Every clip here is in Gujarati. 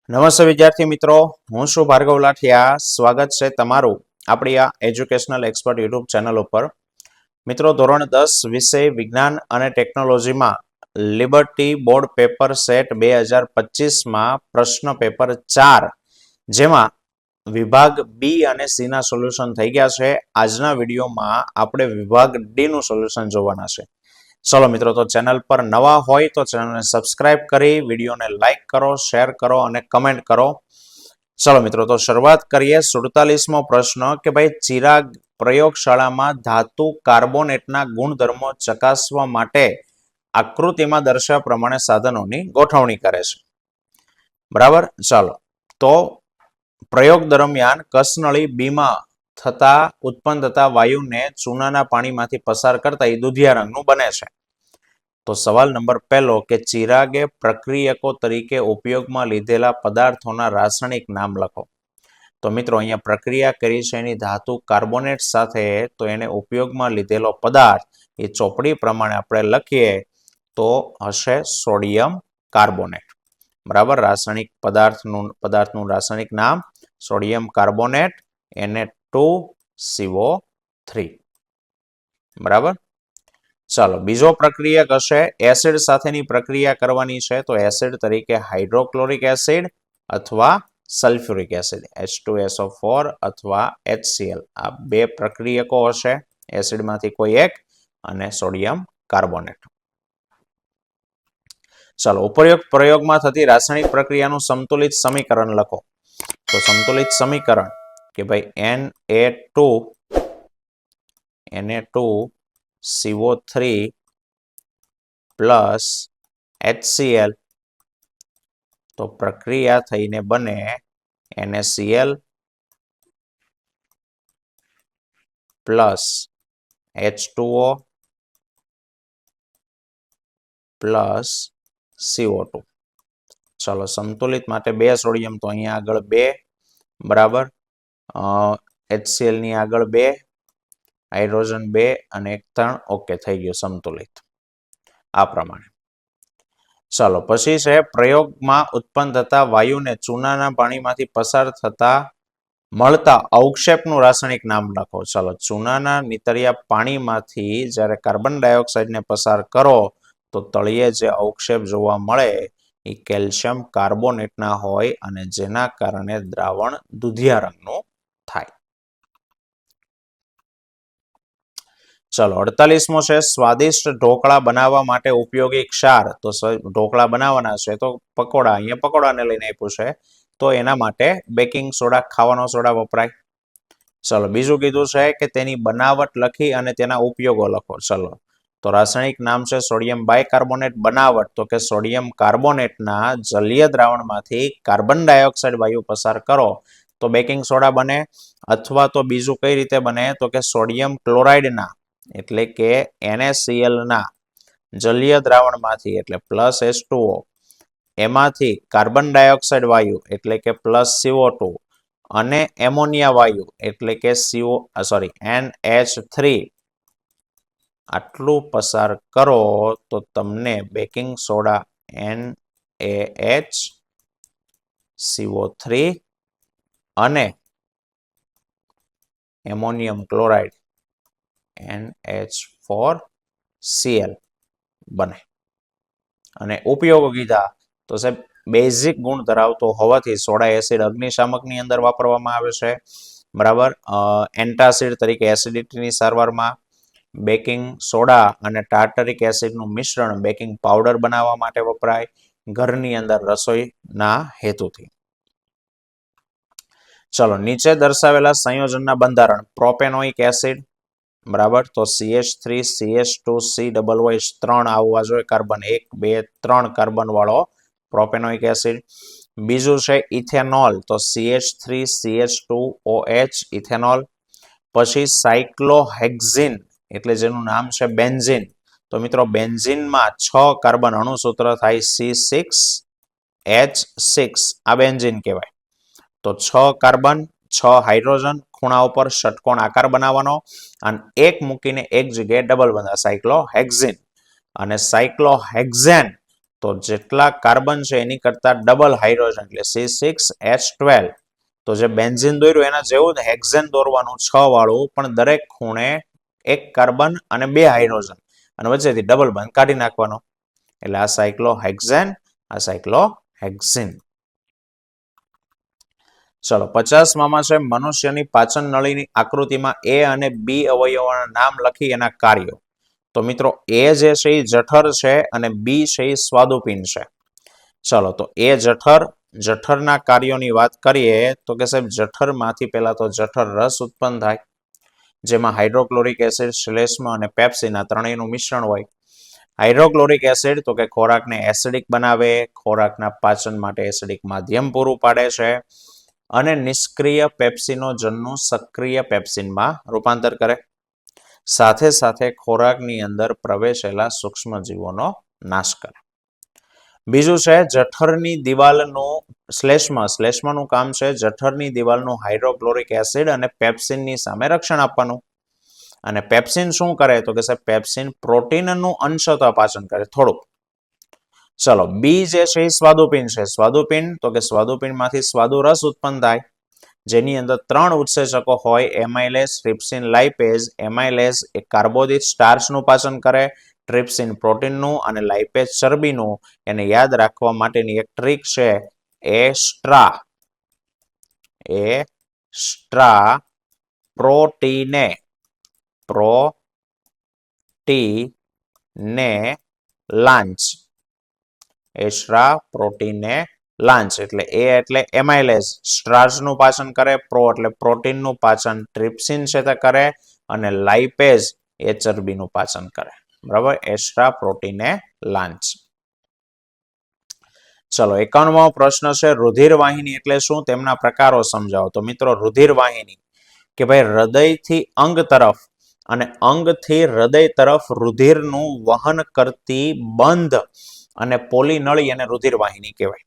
નમસ્તે વિદ્યાર્થી મિત્રો, હું છું ભાર્ગવ લાઠિયા. સ્વાગત છે તમારું આપણી આ એજ્યુકેશનલ એક્સપર્ટ યુટ્યુબ ચેનલ ઉપર. મિત્રો, ધોરણ 10 વિષય વિજ્ઞાન અને ટેકનોલોજીમાં લિબર્ટી બોર્ડ પેપર સેટ 2025માં પ્રશ્ન પેપર 4, જેમાં વિભાગ બી અને સી ના સોલ્યુશન થઈ ગયા છે. આજના વિડીયોમાં આપણે વિભાગ ડી નું સોલ્યુશન જોવાના છે. ચલો મિત્રો, તો ચેનલ પર નવા હોય તો ચેનલને સબસ્ક્રાઇબ કરી વિડીયોને લાઈક કરો, શેર કરો અને કમેન્ટ કરો. ચલો મિત્રો, તો શરૂઆત કરીએ. 47મો પ્રશ્ન કે ભાઈ ચિરાગ પ્રયોગશાળામાં ધાતુ કાર્બોનેટના ગુણધર્મો ચકાસવા માટે આકૃતિમાં દર્શાવ્યા પ્રમાણે સાધનોની ગોઠવણી કરે છે. બરાબર. ચાલો, તો પ્રયોગ દરમિયાન કસનળી બીમાં ઉત્પન્ન થતા વાયુને ચૂનાના પાણીમાંથી પસાર કરતા એ દુધિયા રંગનું બને છે. તો સવાલ નંબર 1 કે ચિરાગે પ્રક્રિયકો તરીકે ઉપયોગમાં લીધેલા પદાર્થોના રાસાયણિક નામ લખો. તો મિત્રો, અહીંયા પ્રક્રિયા કરી છે એની ધાતુ કાર્બોનેટ સાથે, તો એને ઉપયોગમાં લીધેલો પદાર્થ એ ચોપડી પ્રમાણે આપણે લખીએ તો હશે સોડિયમ કાર્બોનેટ. બરાબર. રાસાયણિક પદાર્થનું રાસાયણિક નામ સોડિયમ કાર્બોનેટ Na2CO3. બરાબર. ચાલો, બીજો પ્રક્રિયક હશે એસિડ સાથેની પ્રક્રિયા કરવાની છે, તો એસિડ તરીકે હાઇડ્રોક્લોરિક એસિડ અથવા સલ્ફ્યુરિક એસિડ H2SO4 અથવા HCl. આ બે પ્રક્રિયકો હશે, એસિડમાંથી કોઈ એક અને સોડિયમ કાર્બોનેટ. ચાલો, ઉપરોક્ત પ્રયોગમાં થતી રાસાયણિક પ્રક્રિયાનું સંતુલિત સમીકરણ લખો. તો સંતુલિત સમીકરણ કે ભાઈ Na2CO3 પ્લસ HCl, તો પ્રક્રિયા થઈને બને NaCl plus H2O plus CO2. ચાલો, સંતુલિત માટે 2 સોડિયમ, તો અહીંયા આગળ 2. બરાબર. HCl ની આગળ 2, હાઇડ્રોજન 2 અને 1 3. ઓકે, થઈ ગયું સંતુલિત આ પ્રમાણે. ચાલો, પછી છે પ્રયોગમાં ઉત્પન્ન થતા વાયુને ચૂનાના પાણીમાંથી પસાર થતા મળતા અવક્ષેપનું રાસાયણિક નામ લખો. ચાલો, ચૂનાના નીતર્યા પાણીમાંથી જ્યારે કાર્બન ડાયોક્સાઇડને પસાર કરો તો તળિયે જે અવક્ષેપ જોવા મળે એ કેલ્શિયમ કાર્બોનેટના હોય અને જેના કારણે દ્રાવણ દુધિયા રંગનું થાય. ચલો, 48મો છે સ્વાદિષ્ટ ઢોકળા બનાવવા માટે ઉપયોગી ક્ષાર. તો ઢોકળા બનાવવાના છે તો પકોડા, અહીંયા પકોડાને લઈને આપ્યું છે, તો એના માટે બેકિંગ સોડા, ખાવાનો સોડા વપરાય. ચલો, બીજું કીધું છે કે તેની બનાવટ લખી અને તેના ઉપયોગો લખો. ચલો, તો રાસાયણિક નામ છે સોડિયમ બાયકાર્બોનેટ. બનાવટ તો કે સોડિયમ કાર્બોનેટના જલીય દ્રાવણમાંથી કાર્બન ડાયોક્સાઇડ વાયુ પસાર કરો તો બેકિંગ સોડા બને, અથવા તો બીજું કઈ રીતે બને તો કે સોડિયમ ક્લોરાઇડના એટલે કે NaCl ના જલીય દ્રાવણમાંથી એટલે પ્લસ H2O, એમાંથી કાર્બન ડાયોક્સાઇડ વાયુ એટલે કે પ્લસ CO2 અને એમોનિયા વાયુ એટલે કે NH3 આટલું પસાર કરો તો તમને બેકિંગ સોડા NaHCO3 અને એમોનિયમ ક્લોરાઇડ NH4Cl બને. અને ઉપયોગો કીધા તો સાહેબ બેઝિક ગુણ ધરાવતો હોવાથી સોડા એસિડ અગ્નિશામકની અંદર વાપરવામાં આવે છે. બરાબર. એન્ટાસિડ તરીકે એસિડિટીની સારવારમાં, બેકિંગ સોડા અને ટાર્ટરિક એસિડનું મિશ્રણ બેકિંગ પાવડર બનાવવા માટે વપરાય, ઘરની અંદર રસોઈના હેતુથી. ચલો, નીચે દર્શાવેલા સંયોજનના બંધારણ. પ્રોપેનોઇક એસિડ, બરાબર, તો CH3 CH2 COOH 3 આવવા જોઈએ. કાર્બન 1 2 3 કાર્બન વાળો પ્રોપેનોઇક એસિડ. બીજું છે ઇથેનોલ, તો CH3 CH2OH ઇથેનોલ. પછી સાયક્લોહેક્ઝિન એટલે જેનું નામ છે બેન્ઝિન. તો મિત્રો, બેન્ઝિનમાં 6 કાર્બન અણુસૂત્ર થાય C6H6. આ બેન્ઝિન કહેવાય. તો 6 કાર્બન 6 હાઇડ્રોજન, ખૂણા ઉપર ષટકોણ આકાર બનાવવાનો અને એક મૂકીને એક જગ્યાએ ડબલ બંધા સાયક્લોહેક્ઝિન. અને સાયક્લોહેક્ઝેન તો જેટલા કાર્બન છે એની કરતા ડબલ હાઇડ્રોજન એટલે C6H12. તો જે બેન્ઝીન દોર્યું એના જેવું જ હેક્ઝેન દોરવાનું 6 વાળું, પણ દરેક ખૂણે એક કાર્બન અને 2 હાઇડ્રોજન અને વચ્ચેથી ડબલ બોન્ડ કાઢી નાખવાનો. એટલે આ સાયક્લોહેક્ઝેન, આ સાયક્લોહેક્ઝીન. ચલો 50માં છે મનુષ્યની પાચન નળીની આકૃતિમાં A અને B અવયવોના નામ લખી એના કાર્યો. તો મિત્રો A જે છે એ જઠર છે અને B છે એ સ્વાદુપિંડ છે. ચલો તો A જઠરના કાર્યોની વાત કરીએ તો કે સાહેબ જઠરમાંથી પહેલા તો જઠર રસ ઉત્પન્ન થાય, જેમાં હાઇડ્રોક્લોરિક એસિડ, શ્લેષ્મ અને પેપ્સિન આ ત્રણેયનું મિશ્રણ હોય. હાઇડ્રોક્લોરિક એસિડ તો કે ખોરાકને એસિડિક બનાવે, ખોરાકના પાચન માટે એસિડિક માધ્યમ પૂરું પાડે છે અને નિષ્ક્રિય પેપ્સિનોજનનું સક્રિય પેપ્સિનમાં રૂપાંતર કરે. સાથે સાથે ખોરાકની અંદર પ્રવેશેલા સૂક્ષ્મજીવોનો નાશ કરે. બીજું છે જઠરની દિવાલનું શ્લેષ્મનું કામ છે જઠરની દિવાલનું હાઇડ્રોક્લોરિક એસિડ અને પેપ્સિનની સામે રક્ષણ આપવાનું. અને પેપ્સિન શું કરે તો કે સાહેબ પેપ્સિન પ્રોટીનનું અંશતઃ પાચન કરે થોડુંક. ચલો બી જે છે એ સ્વાદુપિંડ છે. સ્વાદુપિંડ તો કે સ્વાદુપિંડમાંથી સ્વાદુરસ ઉત્પન્ન થાય, જેની અંદર 3 ઉત્સેચકો હોય, એમાઇલેઝ, ટ્રિપ્સિન, લાઇપેઝ. એમાઇલેઝ એ કાર્બોદિત સ્ટાર્ચનું પાચન કરે, ટ્રિપ્સિન પ્રોટીનનું અને લાઇપેઝ ચરબીનું. એને યાદ રાખવા માટેની એક ટ્રીક છે સ્ટ્રા પ્રોટીને લાંચ. એસ્ટ્રા પ્રોટીને લાંચ એટલે એ એટલે એમાઇલેઝ સ્ટાર્ચનું પાચન કરે, પ્રો એટલે પ્રોટીનનું પાચન, ટ્રિપ્સિન છે તે કરે અને લાઇપેઝ એ ચરબીનું પાચન કરે. બરાબર, એસ્ટ્રા પ્રોટીને લાંચ. ચલો 51મો પ્રશ્ન છે રુધિર વાહિની એટલે શું, તેમના પ્રકારો સમજાવો. તો મિત્રો રુધિર વાહિની કે ભાઈ હૃદયથી અંગ તરફ અને અંગથી હૃદય તરફ રુધિરનું વહન કરતી બંધ અને પોલી નળી અને રુધિર વાહિની કહેવાય.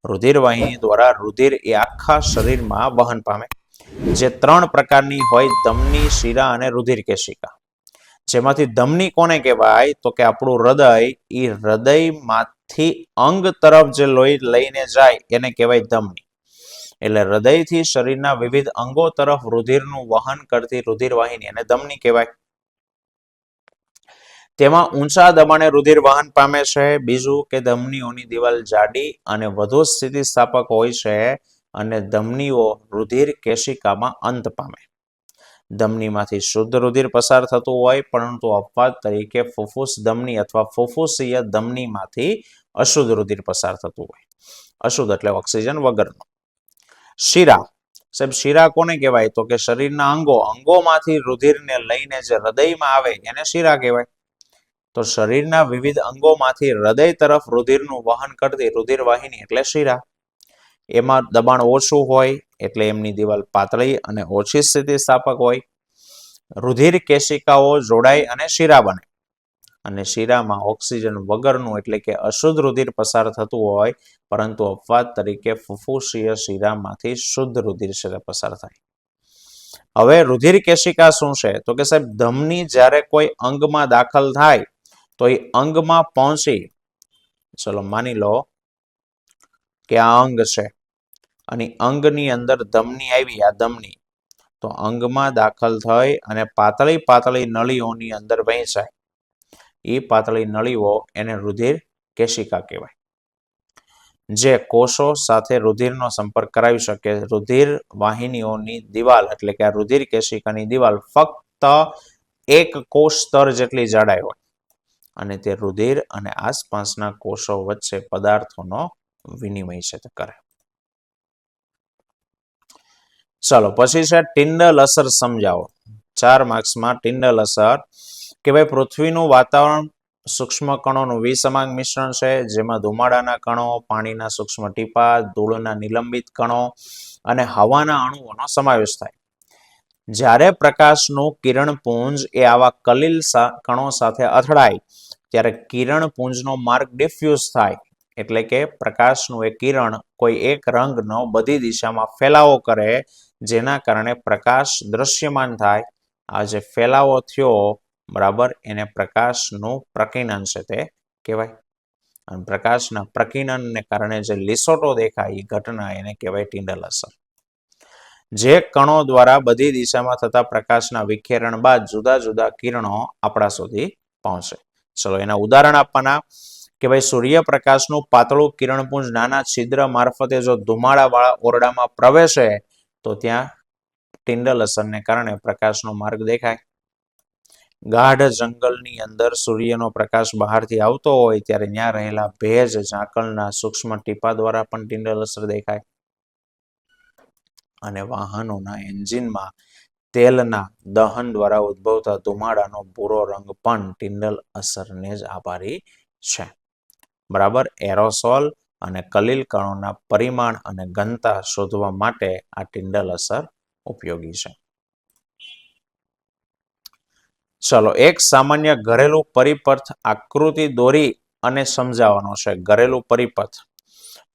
રુધિર વાહિની દ્વારા રુધિર એ આખા શરીરમાં વહન પામે, જે 3 પ્રકારની હોય, ધમની, શિરા અને રુધિર કેશિકા. જેમાંથી ધમની કોને કહેવાય તો કે આપણું હૃદય, એ હૃદયમાંથી અંગ તરફ જે લોહી લઈને જાય એને કહેવાય ધમની. એટલે હૃદયથી શરીરના વિવિધ અંગો તરફ રુધિરનું વહન કરતી રુધિર વાહિની અને ધમની કહેવાય. તેમાં ઊંચા દબાણે રુધિર વહન પામે છે. બીજું કે ધમનીઓની દિવાલ જાડી અને વધુ સ્થિતિસ્થાપક હોય છે અને ધમનીઓ રુધિર કેશિકામાં અંત પામે. ધમનીમાંથી શુદ્ધ રુધિર પસાર થતું હોય, પરંતુ અપવાદ તરીકે ફુફ્ફુસ ધમની અથવા ફુફ્ફુસીય ધમનીમાંથી અશુદ્ધ રુધિર પસાર થતું હોય. અશુદ્ધ એટલે ઓક્સિજન વગરનો. શિરા, સાહેબ શિરા કોને કહેવાય તો કે શરીરના અંગોમાંથી રુધિરને લઈને જે હૃદયમાં આવે એને શિરા કહેવાય. તો શરીરના વિવિધ અંગોમાંથી હૃદય તરફ રુધિરનું વહન કરતી રુધિર વાહિની એટલે શિરા. એમાં દબાણ ઓછું હોય એટલે એમની દિવાલ પાતળી અને ઓછી સ્થિતિસ્થાપક હોય. રુધિર કેશિકાઓ જોડાય અને શિરા બને. અને શિરામાં ઓક્સિજન વગરનું એટલે કે અશુદ્ધ રુધિર પસાર થતું હોય, પરંતુ અપવાદ તરીકે ફુફ્ફુસીય શિરામાંથી શુદ્ધ રુધિર છે પસાર થાય. હવે રુધિર કેશિકા શું છે તો કે સાહેબ ધમની જ્યારે કોઈ અંગમાં દાખલ થાય તો એ અંગમાં પહોંચી, ચલો માની લો કે આ અંગ છે અને અંગની અંદર ધમની આવી, આ ધમની તો અંગમાં દાખલ થઈ અને પાતળી નળીઓની અંદર વહેંચાય. એ પાતળી નળીઓ એને રુધિર કેશિકા કહેવાય, જે કોષો સાથે રુધિરનો સંપર્ક કરાવી શકે. રુધિર વાહિનીઓની દિવાલ એટલે કે આ રુધિર કેશિકાની દિવાલ ફક્ત 1 કોષ સ્તર જેટલી જાડાઈ હોય અને તે રુધિર અને આસપાસના કોષો વચ્ચે પદાર્થોનો વિનિમય છે તે કરે. ચલો પછી છે ટિન્ડલ અસર સમજાવો. 4 માર્ક્સમાં ટિન્ડલ અસર કે ભાઈ પૃથ્વીનું વાતાવરણ સૂક્ષ્મ કણોનું વિસમાંગ મિશ્રણ છે, જેમાં ધુમાડાના કણો, પાણીના સૂક્ષ્મ ટીપા, ધૂળના નિલંબિત કણો અને હવાના અણુઓનો સમાવેશ થાય. જ્યારે પ્રકાશનું કિરણપુંજ એ આવા કલીલ કણો સાથે અથડાય ત્યારે કિરણપુંજનો માર્ગ ડિફ્યુઝ થાય, એટલે કે પ્રકાશનું એ કિરણ કોઈ એક રંગનો બધી દિશામાં ફેલાવો કરે, જેના કારણે પ્રકાશ દ્રશ્યમાન થાય. આ જે ફેલાવો થયો બરાબર એને પ્રકાશનું પ્રકીર્ણન છે તે કહેવાય. અને પ્રકાશના પ્રકીર્ણનને કારણે જે લીસોટો દેખાય એ ઘટના એને કહેવાય ટિંડલ અસર. જે કણો દ્વારા બધી દિશામાં થતા પ્રકાશના વિખેરણ બાદ જુદા જુદા કિરણો આપણા સુધી પહોંચે. ચલો એના ઉદાહરણ આપવાના કે ભાઈ સૂર્યપ્રકાશનું પાતળું કિરણપુંજ નાના છિદ્ર મારફતે જો ધુમાડાવાળા ઓરડામાં પ્રવેશે તો ત્યાં ટિંડલ અસરને કારણે પ્રકાશનો માર્ગ દેખાય. ગાઢ જંગલની અંદર સૂર્યનો પ્રકાશ બહારથી આવતો હોય ત્યારે ત્યાં રહેલા ભેજ ઝાકળના સૂક્ષ્મ ટીપા દ્વારા પણ ટિંડલ અસર દેખાય. અને વાહનોના એન્જિનમાં તેલના દહન દ્વારા ઉદ્ભવતા ધુમાડાનો ભૂરો રંગ પણ ટિંડલ અસરને જ આભારી છે. બરાબર. એરોસોલ અને કલીલ કણોના પરિમાણ અને ઘનતા શોધવા માટે આ ટિંડલ અસર ઉપયોગી છે. ચલો એક સામાન્ય ઘરેલું પરિપથ આકૃતિ દોરી અને સમજાવવાનો છે. ઘરેલું પરિપથ.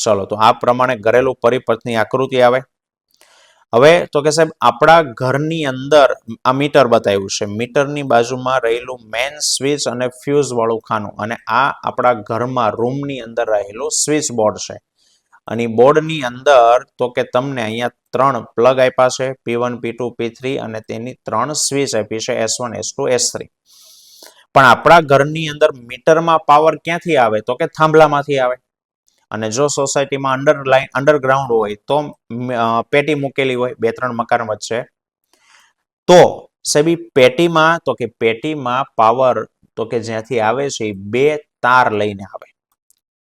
ચલો તો આ પ્રમાણે ઘરેલું પરિપથની આકૃતિ આવે. હવે તો કે સાહેબ આપણા ઘરની અંદર આ મીટર બતાવ્યું છે. મીટરની બાજુમાં રહેલું મેન સ્વિચ અને ફ્યુઝ વાળું ખાનું અને આ આપણા ઘરમાં રૂમની અંદર રહેલું સ્વિચ બોર્ડ છે. અને બોર્ડની અંદર તો કે તમને અહીંયા 3 પ્લગ આપ્યા છે P1 P2 P3 અને તેની 3 સ્વિચ આપી છે S1 S2 S3. પણ આપણા ઘરની અંદર મીટરમાં પાવર ક્યાંથી આવે તો કે થાંભલામાંથી આવે. અને જો સોસાયટીમાં અંડરગ્રાઉન્ડ હોય તો પેટી મૂકેલી હોય 2-3 મકાન વચ્ચે તો સાહેબ પેટીમાં તો કે પેટીમાં પાવર તો કે જ્યાંથી આવે છે એ 2 તાર લઈને આવે.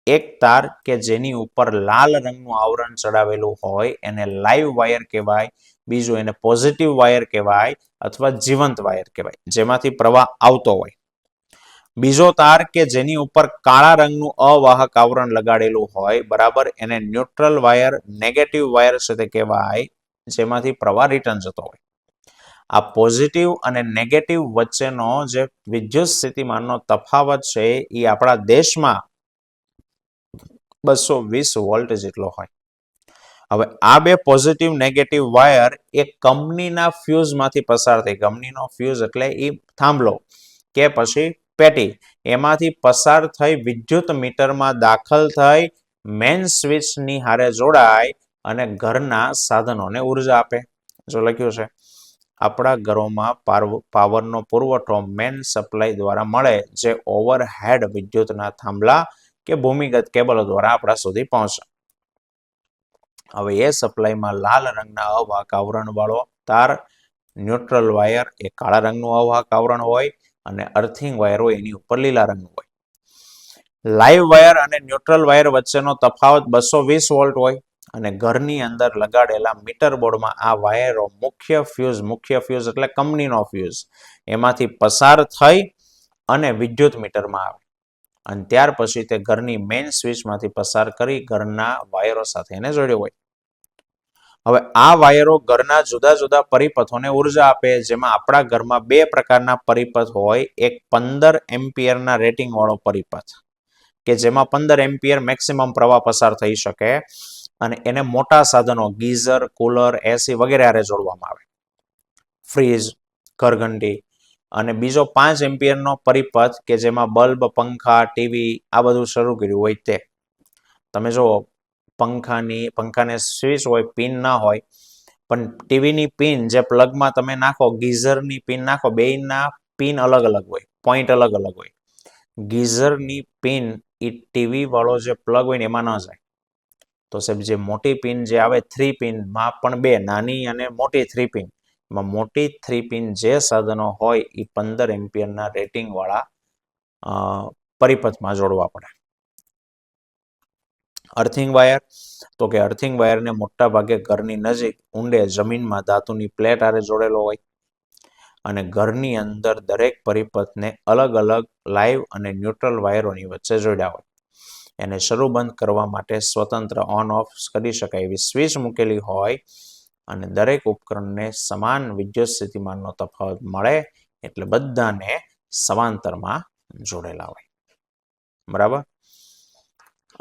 એક તાર કે જેની ઉપર લાલ રંગનું આવરણ ચડાવેલું હોય એને લાઈવ વાયર કહેવાય. બીજું એને પોઝિટિવ વાયર કહેવાય અથવા જીવંત વાયર કહેવાય જેમાંથી પ્રવાહ આવતો હોય. બીજો તાર કે જેની ઉપર કાળા રંગનું અવાહક આવરણ લગાડેલું હોય બરાબર એને ન્યુટ્રલ વાયર નેગેટિવ વાયર સાથે કહેવાય જેમાંથી પ્રવાહ રિટર્ન જતો હોય. આ પોઝિટિવ અને નેગેટિવ વચ્ચેનો જે વિદ્યુત સ્થિતિમાનનો તફાવત છે એ આપણા દેશમાં 220 વોલ્ટ જેટલો હોય. હવે આ બે પોઝિટિવ નેગેટિવ વાયર એક કંપનીના ફ્યુઝમાંથી પસાર થઈ. કંપનીનો ફ્યુઝ એટલે એ થાંભલો કે પછી પેટી એમાંથી પસાર થઈ વિદ્યુત મીટરમાં દાખલ થઈ મેન સ્વિચની હારે જોડાય અને ઘરના સાધનોને ઉર્જા આપે. જો લખ્યું છે આપણા ઘરોમાં પાવરનો પુરવઠો મેન સપ્લાય દ્વારા મળે જે ઓવરહેડ વિદ્યુતના થાંભલા કે ભૂમિગત કેબલો દ્વારા આપણા સુધી પહોંચે. હવે એ સપ્લાયમાં લાલ રંગના અવાહક આવરણ વાળો તાર ન્યુટ્રલ વાયર એ કાળા રંગનું અવાહક આવરણ હોય અને અર્થિંગ વાયર હોય એની ઉપર લીલા રંગનું હોય. લાઈવ વાયર અને ન્યુટ્રલ વાયર વચ્ચેનો તફાવત 220 વોલ્ટ હોય અને ઘરની અંદર લગાડેલા મીટર બોર્ડમાં આ વાયરો મુખ્ય ફ્યુઝ એટલે કંપનીનો ફ્યુઝ એમાંથી પસાર થઈ અને વિદ્યુત મીટરમાં આવે અને ત્યાર પછી તે ઘરની મેઇન સ્વિચમાંથી પસાર કરી ઘરના વાયરો સાથે એને જોડ્યો હોય. હવે આ વાયરો ઘરના જુદા જુદા પરિપથોને ઉર્જા આપે જેમાં આપણા ઘરમાં 2 પ્રકારના પરિપથ હોય. એક 15 એમ્પિયરના રેટિંગ વાળો પરિપથ કે જેમાં 15 એમ્પિયર મેક્સિમમ પ્રવાહ પસાર થઈ શકે અને એને મોટા સાધનો ગીઝર કુલર એસી વગેરે આરે જોડવામાં આવે. ફ્રીજ ઘરઘંટી અને બીજો 5 એમ્પિયરનો પરિપથ કે જેમાં બલ્બ પંખા ટીવી આ બધું શરૂ કર્યું હોય તે. તમે જો પંખાને સ્વિચ હોય પિન ના હોય પણ ટીવીની પિન જે પ્લગમાં તમે નાખો ગીઝરની પિન નાખો બેયના પિન અલગ અલગ હોય પોઈન્ટ અલગ અલગ હોય. ગીઝરની પિન એ ટીવી વાળો જે પ્લગ હોય ને એમાં ન જાય. તો સાહેબ જે મોટી પિન જે આવે 3 પિનમાં પણ 2 નાની અને મોટી 3 પિન એમાં મોટી 3 પિન જે સાધનો હોય એ 15 એમ્પિયરના રેટિંગ વાળા પરિપથમાં જોડવા પડે. અર્થિંગ વાયર તો કે અર્થિંગ વાયરને મોટા ભાગે ઘરની નજીક ઊંડે જમીનમાં ધાતુની પ્લેટ આરે જોડેલો હોય અને ઘરની અંદર દરેક પરિપથને અલગ અલગ લાઈવ અને ન્યુટ્રલ વાયરોની વચ્ચે જોડ્યા હોય. એને શરૂ બંધ કરવા માટે સ્વતંત્ર ઓન ઓફ કરી શકાય એવી સ્વિચ મૂકેલી હોય અને દરેક ઉપકરણને સમાન વિદ્યુત સ્થિતિમાનનો તફાવત મળે એટલે બધાને સમાંતરમાં જોડેલા હોય. બરાબર.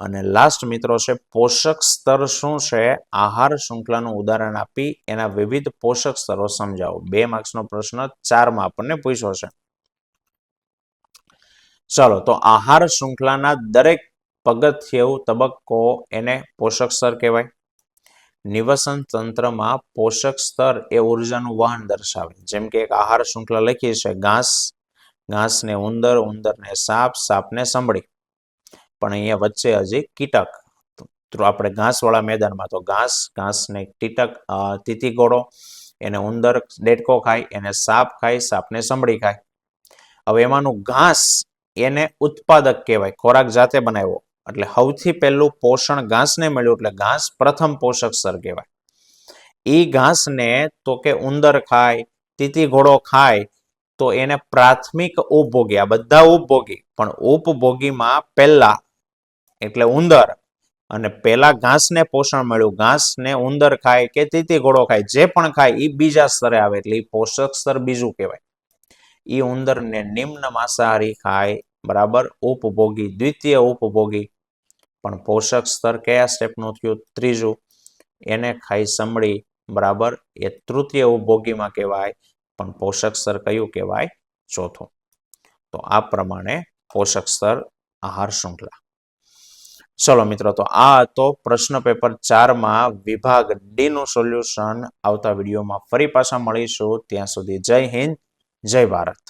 અને લાસ્ટ મિત્રો છે પોષક સ્તર શું છે? આહાર શૃંખલાનું ઉદાહરણ આપી એના વિવિધ પોષક સ્તરો સમજાવો. 2 માર્ક્સનો પ્રશ્ન 4માં આપણને પૂછ્યો છે. ચાલો તો આહાર શૃંખલાના દરેક પગથિયું તબક્કો એને પોષક સ્તર કહેવાય. નિવસન તંત્રમાં પોષક સ્તર એ ઉર્જાનું વહન દર્શાવે. જેમ કે એક આહાર શૃંખલા લખી છે, ઘાસ, ઘાસને ઉંદર, ઉંદરને સાપ, સાપને સંભળી. પણ અહીંયા વચ્ચે હજી કીટક. તો આપણે ઘાસવાળા મેદાનમાં તો ઘાસ, ઘાસને કીટક, તીતીઘોડો, એને ઉંદર ડેડકો ખાય, એને સાપ ખાય, સાપને સંભળી ખાય. હવે એમાંનું ઘાસ એને ઉત્પાદક કહેવાય, ખોરાક જાતે બનાવ્યો. એટલે સૌથી પહેલું પોષણ ઘાસને મળ્યું એટલે ઘાસ પ્રથમ પોષક સ્તર કહેવાય. એ ઘાસને તો કે ઉંદર ખાય, તીતીઘોડો ખાય તો એને પ્રાથમિક ઉપભોગી, આ બધા ઉપભોગી, પણ ઉપભોગીમાં પહેલા એટલે ઉંદર, અને પેલા ઘાસને પોષણ મળ્યું, ઘાસને ઉંદર ખાય કે તીતીઘોડો ખાય, જે પણ ખાય એ બીજા સ્તરે આવે એટલે એ પોષક સ્તર બીજું કહેવાય. એ ઉંદરને નિમ્ન માંસાહારી ખાય, બરાબર, ઉપભોગી, દ્વિતીય ઉપભોગી. પણ પોષક સ્તર કયા સ્ટેપનું થયું? ત્રીજું. એને ખાઈ સંભળી, બરાબર, એ તૃતીય ઉપભોગીમાં કહેવાય. પણ પોષક સ્તર કયું કહેવાય? ચોથું. તો આ પ્રમાણે પોષક સ્તર આહાર શૃંખલા. ચલો મિત્રો, તો આ હતો પ્રશ્ન પેપર 4માં વિભાગ ડી નું સોલ્યુશન. આવતા વિડીયોમાં ફરી પાછા મળીશું. ત્યાં સુધી જય હિન્દ, જય ભારત.